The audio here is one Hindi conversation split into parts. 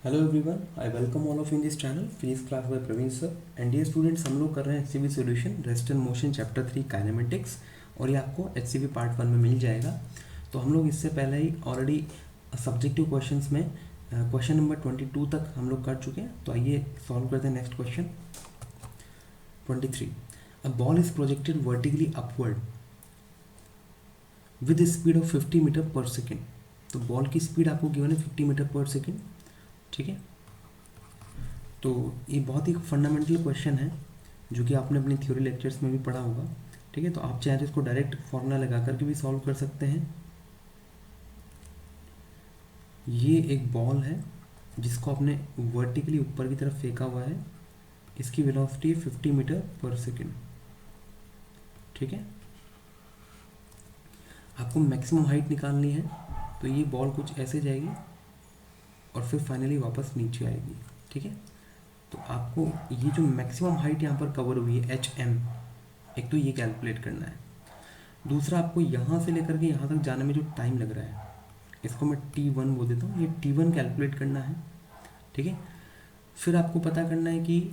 Hello everyone, I welcome all of in this channel physics class by Praveen sir. And dear students, हम लोग कर रहे हैं HCV solution rest and motion chapter 3 kinematics, और ये आपको एचसीवी पार्ट 1 में मिल जाएगा। तो हम लोग इससे पहले ही ऑलरेडी सब्जेक्टिव क्वेश्चंस में क्वेश्चन नंबर 22 तक हम लोग कर चुके हैं। तो आइए सॉल्व करते हैं next question 23। A ball is projected vertically upward with speed of 50 metre per second. तो बॉल की स्पीड आपको गिवन है 50 मीटर पर सेकेंड, ठीक है। तो ये बहुत ही फंडामेंटल क्वेश्चन है जो कि आपने अपनी थ्योरी लेक्चर्स में भी पढ़ा होगा, ठीक है। तो आप चाहे तो इसको डायरेक्ट फॉर्मूला लगा करके भी सॉल्व कर सकते हैं। ये एक बॉल है जिसको आपने वर्टिकली ऊपर की तरफ फेंका हुआ है। इसकी वेलोसिटी 50 मीटर पर सेकेंड, ठीक है। आपको मैक्सिमम हाइट निकालनी है, तो ये बॉल कुछ ऐसे जाएगी और फिर फाइनली वापस नीचे आएगी, ठीक है। तो आपको ये जो मैक्सिमम हाइट यहाँ पर कवर हुई है HM, एक तो ये कैलकुलेट करना है। दूसरा, आपको यहाँ से लेकर के यहाँ तक जाने में जो टाइम लग रहा है, इसको मैं T1 बोल देता हूँ, ये T1 कैलकुलेट करना है, ठीक है। फिर आपको पता करना है कि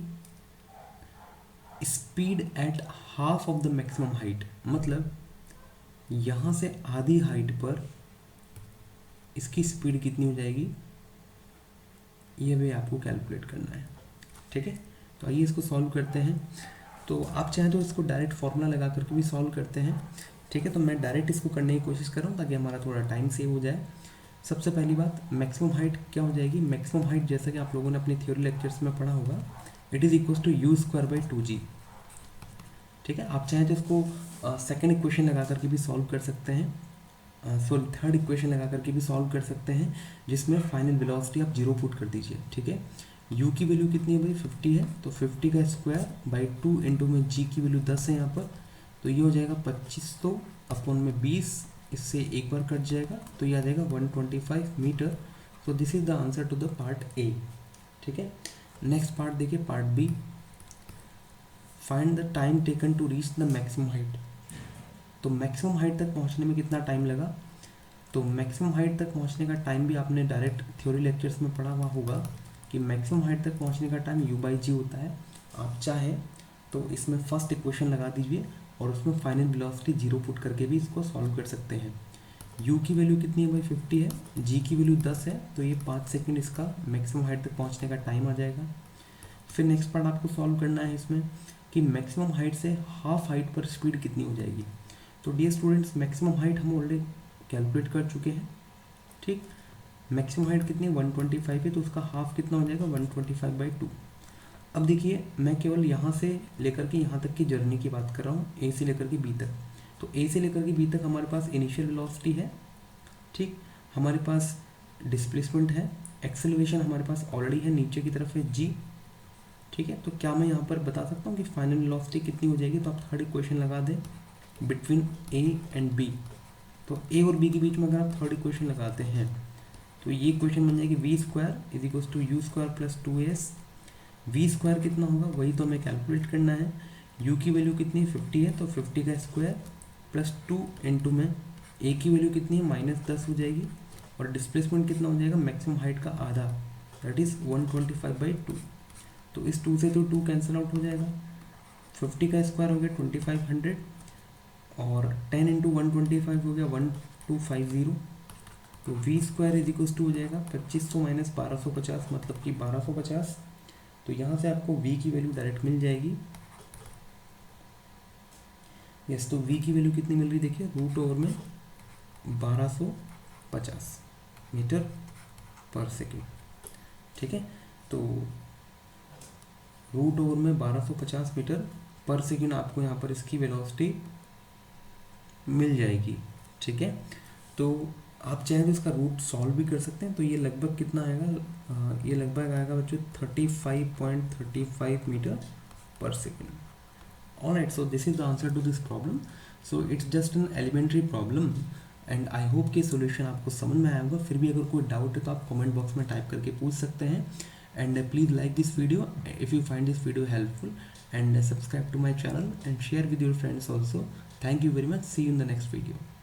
speed at half of the maximum height, मतलब यहाँ से आधी हाइट पर इसकी स्पीड कितनी हो जाएगी, ये भी आपको कैलकुलेट करना है, ठीक है। तो आइए इसको सॉल्व करते हैं। तो आप चाहें तो इसको डायरेक्ट फॉर्मूला लगा करके भी सॉल्व करते हैं, ठीक है। तो मैं डायरेक्ट इसको करने की कोशिश कर रहा हूँ ताकि हमारा थोड़ा टाइम सेव हो जाए। सबसे पहली बात, मैक्सिमम हाइट क्या हो जाएगी। मैक्सिमम हाइट जैसा कि आप लोगों ने अपनी थ्योरी लेक्चर्स में पढ़ा होगा, it is equal to u²/2g, ठीक है। आप चाहें तो इसको सेकेंड इक्वेशन लगा करके भी सॉल्व कर सकते हैं, सॉरी थर्ड इक्वेशन लगा करके भी सॉल्व कर सकते हैं, जिसमें फाइनल वेलोसिटी आप 0 पुट कर दीजिए, ठीक है। u की वैल्यू कितनी है भाई, 50 है, तो 50 का स्क्वायर बाई 2 इंटू में g की वैल्यू 10 है यहाँ पर, तो ये हो जाएगा 2500 अपॉन में 20, इससे एक बार कट जाएगा तो ये आ जाएगा 125 metre. So this is the answer to the part A, ठीक है। नेक्स्ट पार्ट देखिए, part B. Find the time taken to reach the maximum height. तो मैक्सिमम हाइट तक पहुँचने में कितना टाइम लगा। तो मैक्सिमम हाइट तक पहुँचने का टाइम भी आपने डायरेक्ट थ्योरी लेक्चर्स में पढ़ा हुआ होगा कि मैक्सिमम हाइट तक पहुँचने का टाइम u/g होता है। आप चाहे तो इसमें फर्स्ट इक्वेशन लगा दीजिए और उसमें फाइनल वेलोसिटी 0 पुट करके भी इसको सॉल्व कर सकते हैं। u की वैल्यू कितनी है भाई, 50 है, g की वैल्यू 10 है, तो ये 5 सेकंड इसका मैक्सिमम हाइट तक पहुँचने का टाइम आ जाएगा। फिर नेक्स्ट पार्ट आपको सॉल्व करना है इसमें कि मैक्सिमम हाइट से हाफ हाइट पर स्पीड कितनी हो जाएगी। तो डियर स्टूडेंट्स, मैक्सिमम हाइट हम ऑलरेडी कैलकुलेट कर चुके हैं, ठीक। मैक्सिमम हाइट कितनी है, 125 है, तो उसका हाफ कितना हो जाएगा, 125/2। अब देखिए, मैं केवल यहाँ से लेकर के यहाँ तक की जर्नी की बात कर रहा हूँ, ए से लेकर के बी तक। तो ए से लेकर के बी तक हमारे पास इनिशियल वेलोसिटी है, ठीक। हमारे पास डिस्प्लेसमेंट है, एक्सेलरेशन हमारे पास ऑलरेडी है, नीचे की तरफ है g, ठीक है। तो क्या मैं यहाँ पर बता सकता हूँ कि फाइनल वेलोसिटी कितनी हो जाएगी। तो आप थर्ड इक्वेशन लगा दें बिटवीन ए एंड बी। तो ए और बी के बीच में अगर आप थर्ड इक्वेशन लगाते हैं तो ये इक्वेशन बन जाएगी v² is equals to u² plus 2s। v² कितना होगा वही तो हमें कैलकुलेट करना है। u की वैल्यू कितनी है, 50 है, तो 50 का स्क्वायर प्लस 2 इंटू में a की वैल्यू कितनी है, -10 हो जाएगी, और डिस्प्लेसमेंट कितना हो जाएगा, मैक्सिमम हाइट का आधा, दैट इज़ 125/2। तो इस 2 से तो 2 कैंसिल आउट हो जाएगा। 50 का स्क्वायर हो गया 2500, और 10 इंटू 125 हो गया 1250। तो v² इज इक्वल टू हो जाएगा 2500 माइनस 1250, मतलब कि 1250। तो यहाँ से आपको v की वैल्यू डायरेक्ट मिल जाएगी। यस, तो v की वैल्यू कितनी मिल रही, देखिए √ओवर में 1250 मीटर पर सेकेंड, ठीक है। तो √ओवर में 1250 मीटर पर सेकेंड आपको यहाँ पर इसकी वेलोसिटी मिल जाएगी, ठीक है। तो आप चाहें तो इसका रूट सॉल्व भी कर सकते हैं। तो ये लगभग कितना आएगा, ये लगभग आएगा बच्चों 35.35 metre per second. Alright, so this is the answer to this problem. So it's just an elementary problem and I hope कि सोल्यूशन आपको समझ में आया होगा। फिर भी अगर कोई डाउट है तो आप कमेंट बॉक्स में टाइप करके पूछ सकते हैं। And please like this video if you find this video helpful, and subscribe to my channel and share with your friends also. Thank you very much. See you in the next video.